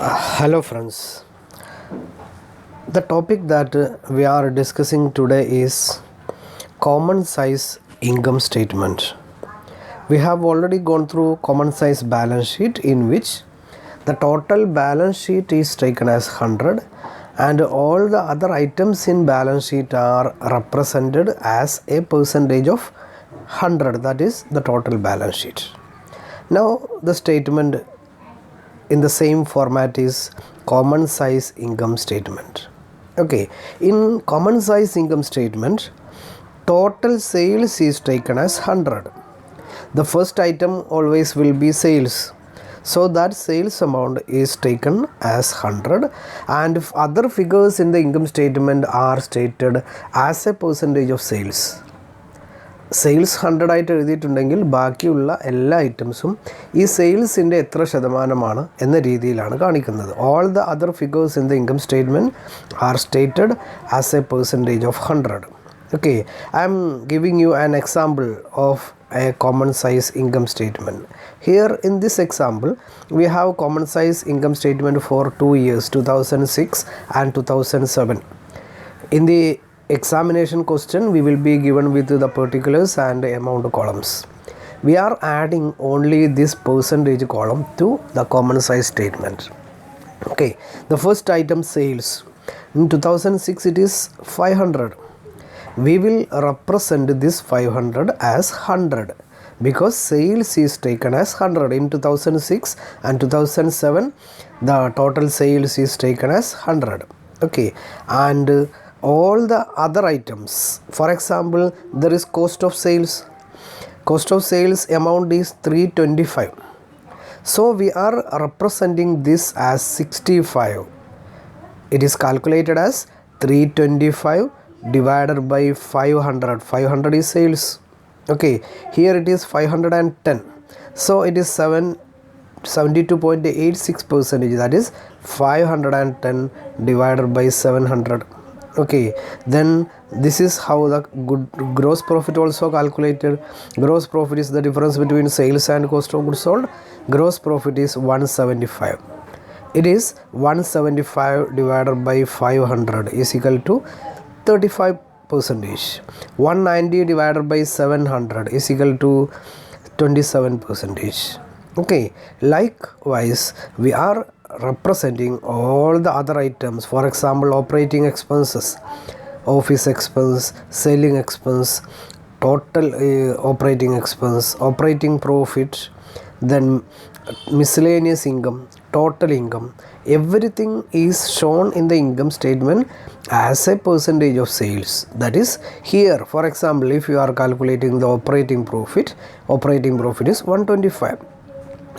Hello friends. The topic that we are discussing today is common size income statement. We have already gone through common size balance sheet, in which the total balance sheet is taken as 100 and all the other items in balance sheet are represented as a percentage of 100, that is the total balance sheet. Now the statement in the same format is common size income statement. Okay, in common size income statement, total sales is taken as 100. The first item always will be sales, so that sales amount is taken as 100, and if other figures in the income statement are stated as a percentage of sales. Sales 100 ആയിട്ട് എഴുതിയിട്ടുണ്ടെങ്കിൽ ബാക്കിയുള്ള എല്ലാ ഐറ്റംസും ഈ സെയിൽസിൻ്റെ എത്ര ശതമാനമാണ് എന്ന രീതിയിലാണ് കാണിക്കുന്നത്. All the other figures in the income statement are stated as a percentage of 100. Okay, I am giving you an example of a common size income statement. Here in this example, we have common size income statement for 2 years, 2006 and 2007. In the examination question, we will be given with the particulars and amount columns. We are adding only this percentage column to the common size statement. Okay, the first item, sales. In 2006 it is 500. We will represent this 500 as 100 because sales is taken as 100. In 2006 and 2007 the total sales is taken as 100. Okay, and all the other items, for example, there is cost of sales. Cost of sales amount is 325, so we are representing this as 65. It is calculated as 325 divided by 500. 500 is sales. Okay, here it is 510, so it is 72.86%, that is 510 divided by 700. Okay, then this is how the gross profit also calculated. Gross profit is the difference between sales and cost of goods sold. Gross profit is 175. It is 175 divided by 500 is equal to 35%. 190 divided by 700 is equal to 27%. Okay, likewise we are representing all the other items. For example, operating expenses, office expense, selling expense, total operating expense, operating profit, then miscellaneous income, total income. Everything is shown in the income statement as a percentage of sales. That is, here for example, if you are calculating the operating profit is 125.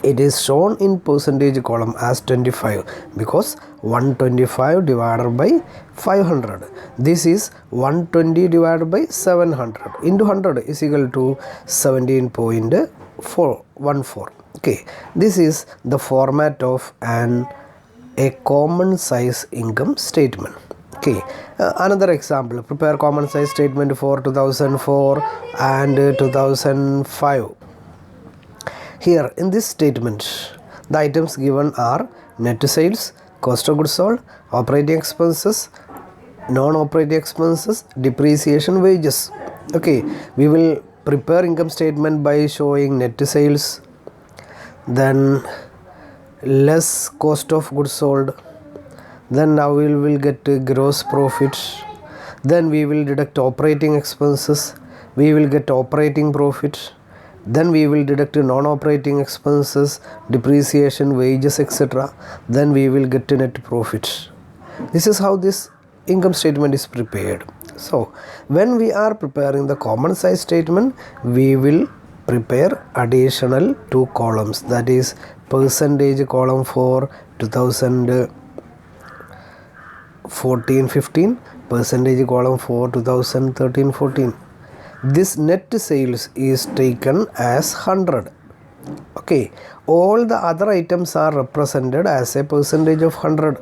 It is shown in percentage column as 25 because 125 divided by 500. This is 120 divided by 700 into 100 is equal to 17.414. Okay, this is the format of a common size income statement. Okay, another example, prepare common size statement for 2004 and 2005. Here in this statement, the items given are net sales, cost of goods sold, operating expenses, non-operating expenses, depreciation, wages. Okay, we will prepare income statement by showing net sales, then less cost of goods sold, then now we will get gross profit, then we will deduct operating expenses, we will get operating profit, then we will deduct non-operating expenses, depreciation, wages, etc. Then we will get net profit. This is how this income statement is prepared. So when we are preparing the common size statement, we will prepare additional 2 columns, that is percentage column for 2014-15, percentage column for 2013-14. This net sales is taken as 100. Okay, all the other items are represented as a percentage of 100.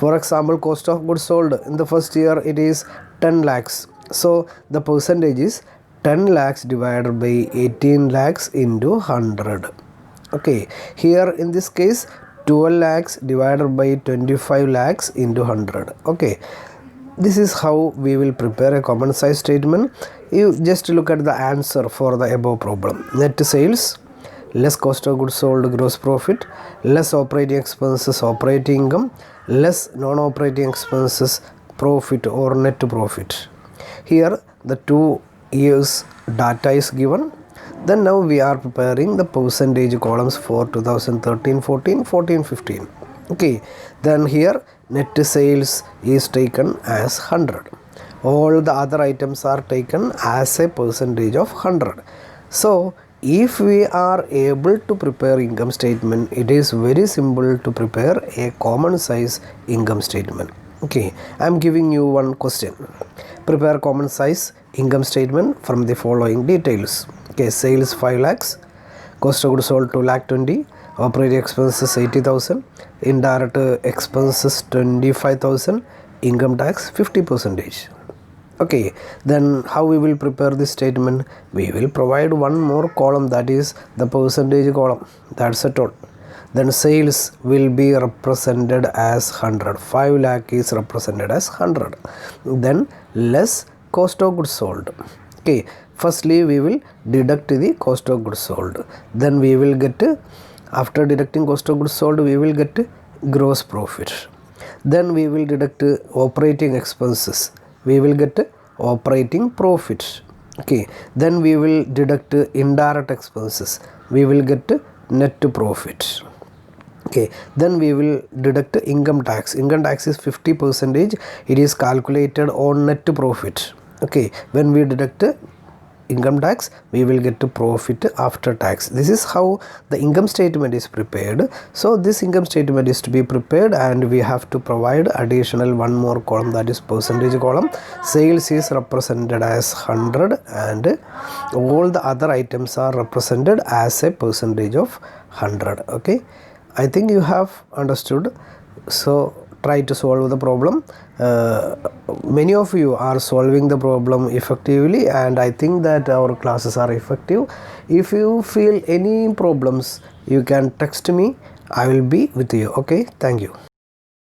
For example, cost of goods sold in the first year it is 10 lakhs, so the percentage is 10 lakhs divided by 18 lakhs into 100. Okay, here in this case 12 lakhs divided by 25 lakhs into 100. Okay, this is how we will prepare a common size statement. You just look at the answer for the above problem. Net sales less cost of goods sold gross profit less operating expenses operating income less non-operating expenses profit or net profit. Here the 2 years data is given. Then now we are preparing the percentage columns for 2013-14, 14-15. Okay, then here net sales is taken as 100. All the other items are taken as a percentage of 100. So if we are able to prepare income statement, it is very simple to prepare a common size income statement. Okay, I am giving you one question. Prepare common size income statement from the following details. Okay, sales 5 lakhs, cost of goods sold 2 lakh 20, operating expenses 80,000, indirect expenses 25,000, income tax 50%. Okay, then how we will prepare this statement? We will provide one more column, that is the percentage column. That's it all. Then sales will be represented as 100. 5 lakh is represented as 100. Then less cost of goods sold. Okay, firstly we will deduct the cost of goods sold. Then we will get, after deducting cost of goods sold, we will get gross profit. Then we will deduct operating expenses. We will get operating profit. Okay, then we will deduct indirect expenses. We will get net profit. Okay, then we will deduct income tax. Income tax is 50%. It is calculated on net profit. Okay, when we deduct income tax, we will get to profit after tax. This is how the income statement is prepared. So this income statement is to be prepared, and we have to provide additional one more column, that is percentage column. Sales is represented as 100 and all the other items are represented as a percentage of 100. Okay, I think you have understood. So try to solve the problem. Many of you are solving the problem effectively, and I think that our classes are effective. If you feel any problems, you can text me. I will be with you. Okay, thank you.